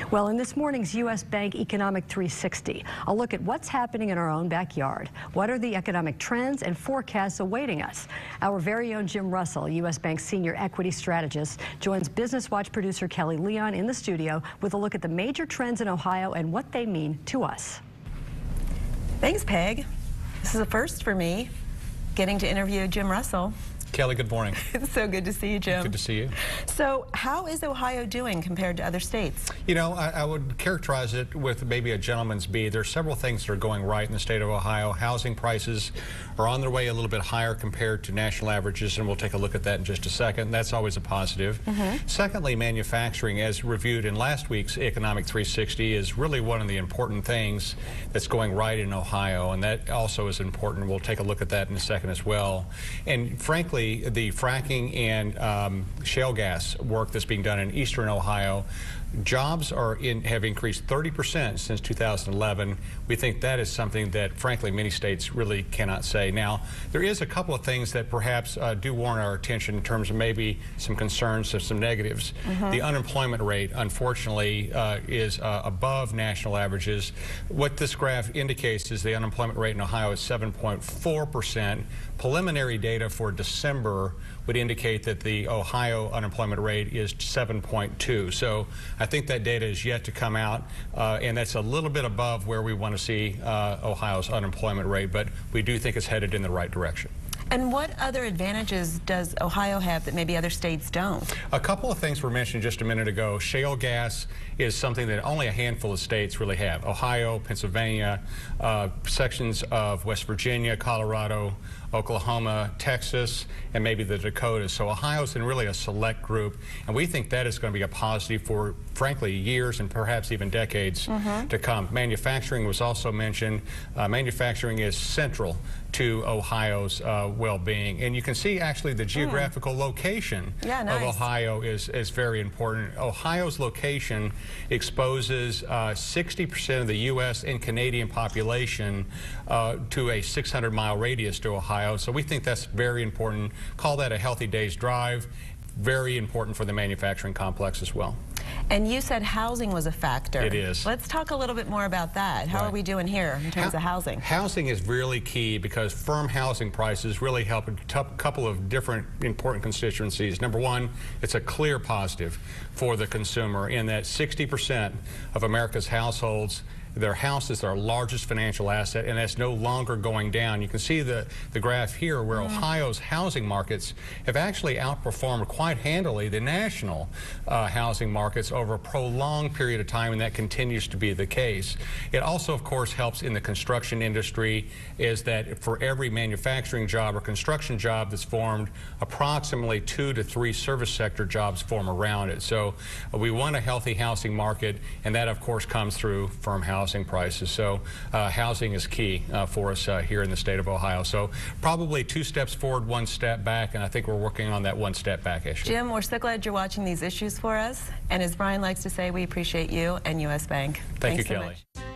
Well, in this morning's U.S. Bank Economic 360, a look at what's happening in our own backyard. What are the economic trends and forecasts awaiting us? Our very own Jim Russell, U.S. Bank's senior equity strategist, joins Business Watch producer Kelly Leon in the studio with a look at the major trends in Ohio and what they mean to us. Thanks, Peg. This is a first for me, getting to interview Jim Russell. Kelly, good morning. It's so good to see you, Jim. Good to see you. So how is Ohio doing compared to other states? You know, I would characterize it with maybe a gentleman's bee. There are several things that are going right in the state of Ohio. Housing prices are on their way a little bit higher compared to national averages, and we'll take a look at that in just a second. That's always a positive. Secondly, manufacturing, as reviewed in last week's Economic 360, is really one of the important things that's going right in Ohio, and that also is important. We'll take a look at that in a second as well. And frankly, the fracking and shale gas work that's being done in eastern Ohio, jobs have increased 30% since 2011. We think that is something that, frankly, many states really cannot say. Now, there is a couple of things that perhaps do warrant our attention in terms of maybe some concerns and some negatives. The unemployment rate, unfortunately, is above national averages. What this graph indicates is the unemployment rate in Ohio is 7.4%. Preliminary data for December would indicate that the Ohio unemployment rate is 7.2. So I think that data is yet to come out, and that's a little bit above where we want to see Ohio's unemployment rate, but we do think it's headed in the right direction. And what other advantages does Ohio have that maybe other states don't? A couple of things were mentioned just a minute ago. Shale gas is something that only a handful of states really have. Ohio, Pennsylvania, sections of West Virginia, Colorado, Oklahoma, Texas, and maybe the Dakotas. So Ohio's in really a select group, and we think that is going to be a positive for, frankly, years and perhaps even decades to come. Manufacturing was also mentioned. Manufacturing is central to Ohio's well-being, and you can see actually the geographical location of Ohio is very important. Ohio's location exposes 60% of the U.S. and Canadian population to a 600-mile radius to Ohio. So we think that's very important. Call that a healthy day's drive. Very important for the manufacturing complex as well. And you said housing was a factor. It is. Let's talk a little bit more about that. How are we doing here in terms of housing? Housing is really key because firm housing prices really help a couple of different important constituencies. Number one, it's a clear positive for the consumer in that 60% of America's households, their house is their largest financial asset, and that's no longer going down. You can see the graph here where Ohio's housing markets have actually outperformed quite handily the national housing markets over a prolonged period of time, and that continues to be the case. It also, of course, helps in the construction industry, is that for every manufacturing job or construction job that's formed, approximately 2 to 3 service sector jobs form around it. So we want a healthy housing market, and that, of course, comes through firm housing prices. So housing is key for us here in the state of Ohio. So probably 2 steps forward, 1 step back, and I think we're working on that 1 step back issue. Jim, we're so glad you're watching these issues for us. And as Brian likes to say, we appreciate you and U.S. Bank. Thank you, so Kelly. much.